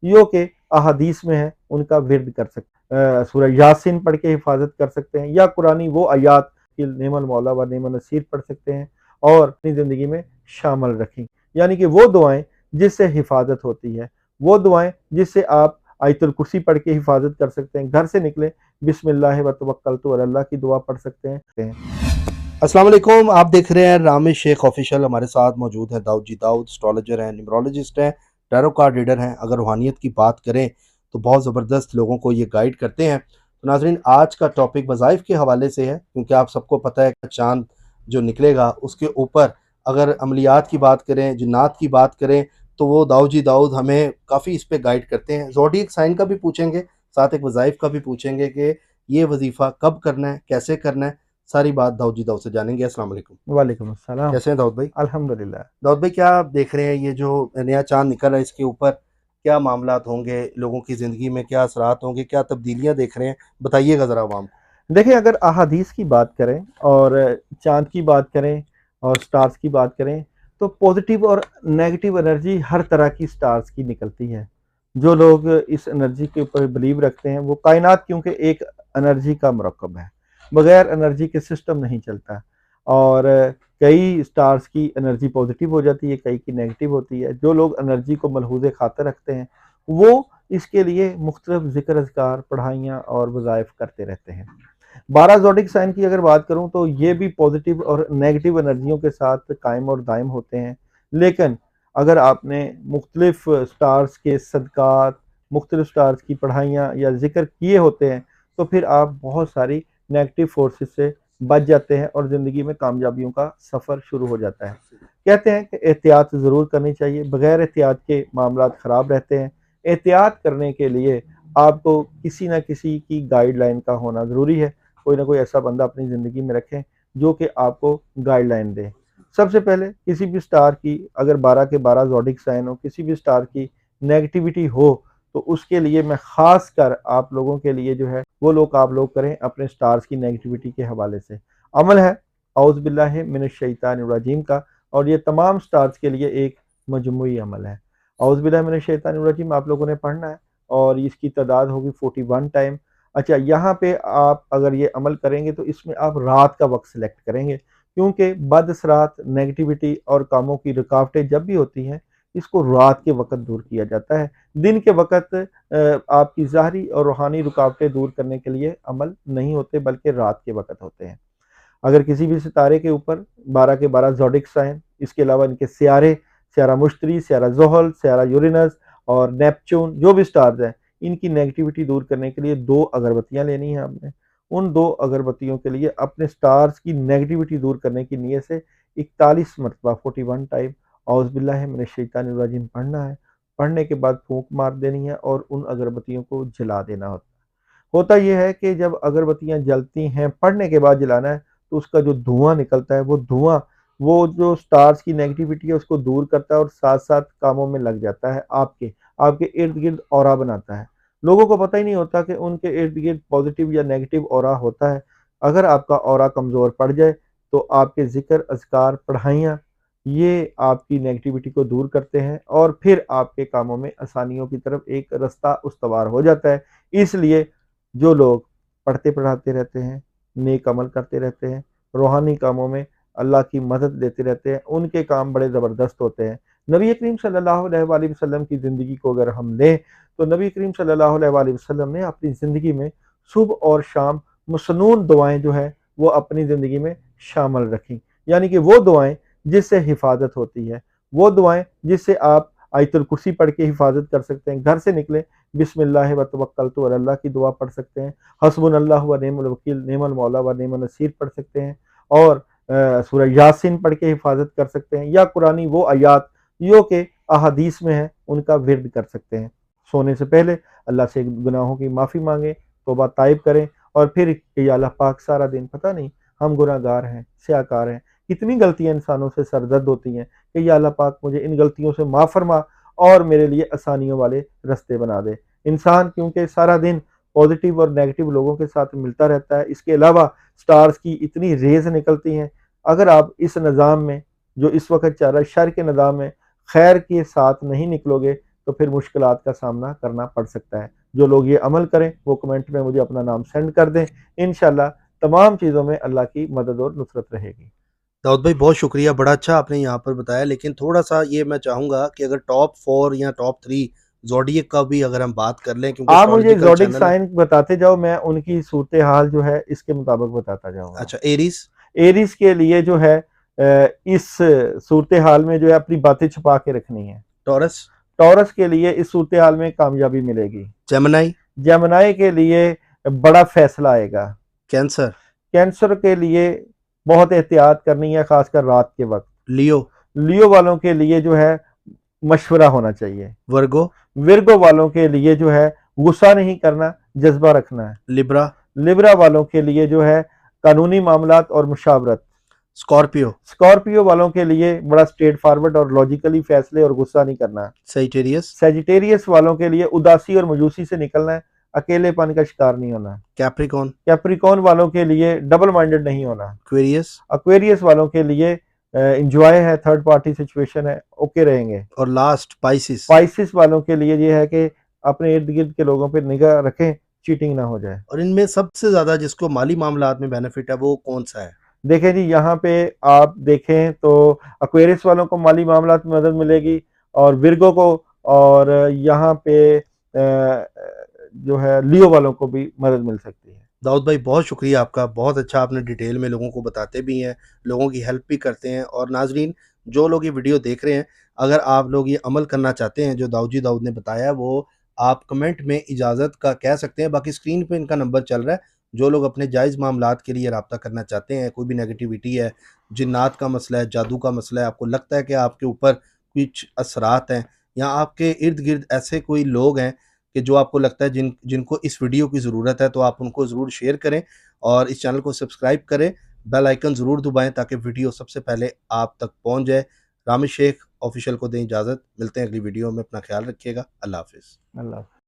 जो कि अहादीस में है, उनका विर्द कर सकते हैं। सूरह यासीन पढ़ के हिफाजत कर सकते हैं, या कुरानी वो आयात कि नेमल मौला व नेमल नसीर पढ़ सकते हैं और अपनी ज़िंदगी में शामिल रखें। यानी कि वो दुआएं जिससे हिफाजत होती है, वो दुआएं जिससे आप आयतुल कुर्सी पढ़ के हिफाजत कर सकते हैं। घर से निकले बिस्मिल्लाह व तवक्कलतु अलल्लाह की दुआ पढ़ सकते हैं। अस्सलाम वालेकुम। आप देख रहे हैं रामिश शेख ऑफिशियल। हमारे साथ मौजूद हैं दाऊद जी दाऊद, एस्ट्रोलॉजर हैं, न्यूमरोलॉजिस्ट हैं, टैरो कार्ड रीडर हैं। अगर रूहानियत की बात करें तो बहुत ज़बरदस्त लोगों को ये गाइड करते हैं। तो नाज़रीन, आज का टॉपिक वज़ाइफ के हवाले से है, क्योंकि आप सबको पता है कि चाँद जो निकलेगा उसके ऊपर अगर अमलियात की बात करें, जिन्नात की बात करें, तो वो दाऊद जी दाऊद हमें काफ़ी इस पे गाइड करते हैं। ज़ोडिएक साइन का भी पूछेंगे, साथ एक वज़ाइफ का भी पूछेंगे कि ये वजीफ़ा कब करना है, कैसे करना है। सारी बात दाऊद जी दाऊद से जानेंगे। अस्सलाम वालेकुम। वालेकुम अस्सलाम। कैसे हैं दाऊद भाई? अल्हम्दुलिल्लाह। दाऊद भाई, क्या आप देख रहे हैं ये जो नया चाँद निकल रहा है, इसके ऊपर क्या मामलात होंगे? लोगों की ज़िंदगी में क्या असरात होंगे? क्या तब्दीलियाँ देख रहे हैं? बताइएगा ज़रा अवाम को। देखिए, अगर अहादीस की बात करें और चाँद की बात करें और स्टार्स की बात करें, तो पॉजिटिव और नेगेटिव एनर्जी हर तरह की स्टार्स की निकलती है। जो लोग इस एनर्जी के ऊपर बिलीव रखते हैं, वो कायनात क्योंकि एक एनर्जी का मरकब है, बगैर एनर्जी के सिस्टम नहीं चलता। और कई स्टार्स की एनर्जी पॉजिटिव हो जाती है, कई की नेगेटिव होती है। जो लोग एनर्जी को मलहूज़ खातर रखते हैं, वो इसके लिए मुख्तलिफ ज़िक्र अज़कार, पढ़ाइयाँ और वज़ाइफ करते रहते हैं। 12 ज़ोडिक साइन की अगर बात करूं तो ये भी पॉजिटिव और नेगेटिव एनर्जियों के साथ कायम और दायम होते हैं। लेकिन अगर आपने मुख्तलिफ स्टार्स के सदक़ात, मुख्तलिफ स्टार्स की पढ़ाइयाँ या ज़िक्र किए होते हैं, तो फिर आप बहुत सारी नेगेटिव फोर्सेस से बच जाते हैं और ज़िंदगी में कामयाबियों का सफ़र शुरू हो जाता है। कहते हैं कि एहतियात ज़रूर करनी चाहिए, बगैर एहतियात के मामलात ख़राब रहते हैं। एहतियात करने के लिए आपको किसी न किसी की गाइडलाइन का होना ज़रूरी है। कोई ना कोई ऐसा बंदा अपनी ज़िंदगी में रखें जो कि आपको गाइडलाइन दे। सबसे पहले किसी भी स्टार की अगर 12 के 12 ज़ोडिक साइन हो, किसी भी स्टार की नेगेटिविटी हो, तो उसके लिए मैं ख़ास कर आप लोगों के लिए जो है वो लोग आप लोग करें अपने स्टार्स की नेगेटिविटी के हवाले से। अमल है औज़ बिल्लाहि मिनश शैतानिर रजीम का, और ये तमाम स्टार्स के लिए एक मजमूई अमल है। औज़ बिल्लाहि मिनश शैतानिर रजीम आप लोगों ने पढ़ना है और इसकी तादाद होगी 41 टाइम। अच्छा, यहाँ पे आप अगर ये अमल करेंगे तो इसमें आप रात का वक्त सिलेक्ट करेंगे, क्योंकि बदअसरात, नेगेटिविटी और कामों की रुकावटें जब भी होती हैं, इसको रात के वक्त दूर किया जाता है। दिन के वक्त आपकी ज़ाहरी और रूहानी रुकावटें दूर करने के लिए अमल नहीं होते, बल्कि रात के वक्त होते हैं। अगर किसी भी सितारे के ऊपर 12 के 12 ज़ोडिक साइन, इसके अलावा इनके सियारे, सियारा मुश्तरी, सियारा ज़ुहल, सियारा यूरेनस और नेपच्यून, जो भी स्टार्स हैं, इनकी नेगेटिविटी दूर करने के लिए 2 अगरबत्तियाँ लेनी है आपने। उन 2 अगरबत्तियों के लिए अपने स्टार्स की नेगेटिविटी दूर करने की नीयत से 41 मरतबा 41 टाइम औज़ बिल्लाहि मिनश शैतानिर रजीम पढ़ना है। पढ़ने के बाद फूँक मार देनी है और उन अगरबत्तियों को जला देना होता है। होता ये है कि जब अगरबत्तियाँ जलती हैं, पढ़ने के बाद जलाना है, तो उसका जो धुआँ निकलता है, वो धुआँ वो जो स्टार्स की नेगेटिविटी है उसको दूर करता है और साथ-साथ कामों में लग जाता है आपके। आपके इर्द-गिर्द ऑरा बनाता है। लोगों को पता ही नहीं होता कि उनके इर्द-गिर्द पॉज़िटिव या नेगेटिव ऑरा होता है। अगर आपका ऑरा कमज़ोर पड़ जाए, तो आपके ज़िक्र, अज़कार, पढ़ाइयाँ, ये आपकी नेगेटिविटी को दूर करते हैं और फिर आपके कामों में आसानियों की तरफ एक रास्ता उस्तवार हो जाता है। इसलिए जो लोग पढ़ते-पढ़ाते रहते हैं, नेक अमल करते रहते हैं, रूहानी कामों में अल्लाह की मदद लेते रहते हैं, उनके काम बड़े ज़बरदस्त होते हैं। नबी करीम सल्लल्लाहु अलैहि वसल्लम की ज़िंदगी को अगर हम लें, तो नबी करीम सल्लल्लाहु अलैहि वसल्लम ने अपनी ज़िंदगी में सुबह और शाम मसनून दुआएँ जो हैं, वो अपनी ज़िंदगी में शामिल रखीं। यानी कि वो दुआएँ जिससे हिफ़ाज़त होती है, वो दुआएँ जिससे आप आयतुल कुर्सी पढ़ के हिफ़ाज़त कर सकते हैं। घर से निकले बिस्मिल्लाह व तवक्कलतु अलल्लाह की दुआ पढ़ सकते हैं। हस्बुनल्लाहु व निअमल वकील, निअमल मौला व निअमन नसीर पढ़ सकते हैं और सूरह यासीन पढ़ के हिफाजत कर सकते हैं, या कुरानी वो आयात जो कि अहादीस में है, उनका विर्द कर सकते हैं। सोने से पहले अल्लाह से गुनाहों की माफ़ी मांगें, तौबा ताइब करें और फिर कि या अल्लाह पाक, सारा दिन पता नहीं हम गुनाहगार हैं, स्याकार हैं, कितनी गलतियाँ इंसानों से सरज़द होती हैं कि या अल्लाह पाक मुझे इन गलतियों से माफ़ फरमा और मेरे लिए आसानियों वाले रास्ते बना दे। इंसान क्योंकि सारा दिन पॉजिटिव और नेगेटिव लोगों के साथ मिलता रहता है, इसके अलावा स्टार्स की इतनी रेज़ निकलती हैं। अगर आप इस निज़ाम में जो इस वक़्त चल रहा है, शर के निज़ाम में खैर के साथ नहीं निकलोगे, तो फिर मुश्किलात का सामना करना पड़ सकता है। जो लोग ये अमल करें वो कमेंट में मुझे अपना नाम सेंड कर दें, इंशाल्लाह तमाम चीज़ों में अल्लाह की मदद और नुसरत रहेगी। दाऊद भाई बहुत शुक्रिया, बड़ा अच्छा आपने यहाँ पर बताया। लेकिन थोड़ा-सा ये मैं चाहूँगा कि अगर टॉप 4 या टॉप 3 ज़ोडिएक का भी अगर हम बात कर लें, क्योंकि आप मुझे एस्ट्रोलॉजिकल ज़ोडिएक चैनल है। साइन बताते जाओ, मैं उनकी सूरत-ए-हाल जो है इसके मुताबिक बताता जाऊँगा। अच्छा, एरीज़? एरीज़ के लिए जो है इस सूरत-ए-हाल में जो है अपनी बातें छुपा के रखनी है। टॉरस? टॉरस के लिए इस सूरत-ए-हाल में कामयाबी मिलेगी। जेमिनी? जेमिनी के लिए बड़ा फैसला आएगा। कैंसर? कैंसर के लिए बहुत एहतियात करनी है, खासकर रात के वक़्त। लियो? लियो वालों के लिए जो है मशवरा होना चाहिए। वर्गो? विर्गो वालों के लिए जो है गुस्सा नहीं करना, जज़्बा रखना है। लिब्रा? लिब्रा वालों के लिए जो है कानूनी मामलात और मुशावरत। स्कॉर्पियो? स्कॉर्पियो वालों के लिए बड़ा स्ट्रेट फॉरवर्ड और लॉजिकली फैसले और गुस्सा नहीं करना है। सजिटेरियस? सेजिटेरियस वालों के लिए उदासी और मायूसी से निकलना है, अकेलेपन का शिकार नहीं होना है। कैप्रिकॉर्न? कैप्रिकॉर्न वालों के लिए डबल माइंडेड नहीं होना। एक्वेरियस? एक्वेरियस वालों के लिए एंजॉय है, थर्ड पार्टी सिचुएशन है, ओके रहेंगे। और लास्ट पाइसिस? स्पाइसिस वालों के लिए ये है कि अपने इर्द गिर्द के लोगों पर निगाह रखें, चीटिंग ना हो जाए। और इनमें सबसे ज़्यादा जिसको माली मामलात में बेनिफिट है वो कौन-सा है? देखें जी, यहाँ पे आप देखें तो एक्वेरियस वालों को माली मामलात में मदद मिलेगी, और विर्गो को, और यहाँ पे जो है लियो वालों को भी मदद मिल सकती है। दाऊद भाई बहुत शुक्रिया आपका, बहुत अच्छा आपने डिटेल में लोगों को बताते भी हैं, लोगों की हेल्प भी करते हैं। और नाज़रीन, जो लोग ये वीडियो देख रहे हैं, अगर आप लोग ये अमल करना चाहते हैं जो दाऊद ने बताया, वो आप कमेंट में इजाज़त का कह सकते हैं। बाकी स्क्रीन पे इनका नंबर चल रहा है। जो लोग अपने जायज़ मामलात के लिए राब्ता करना चाहते हैं, कोई भी नेगेटिविटी है, जिन्नात का मसला है, जादू का मसला है, आपको लगता है कि आपके ऊपर कुछ असरात हैं, या आपके इर्द-गिर्द ऐसे कोई लोग हैं कि जो आपको लगता है जिनको इस वीडियो की ज़रूरत है, तो आप उनको ज़रूर शेयर करें और इस चैनल को सब्सक्राइब करें। बेल आइकन ज़रूर दबाएँ ताकि वीडियो सबसे पहले आप तक पहुँच जाए। रामिश शेख ऑफ़िशियल को दें इजाज़त। मिलते हैं अगली वीडियो में। अपना ख़्याल रखिएगा। अल्लाह हाफ़िज़। अल्लाह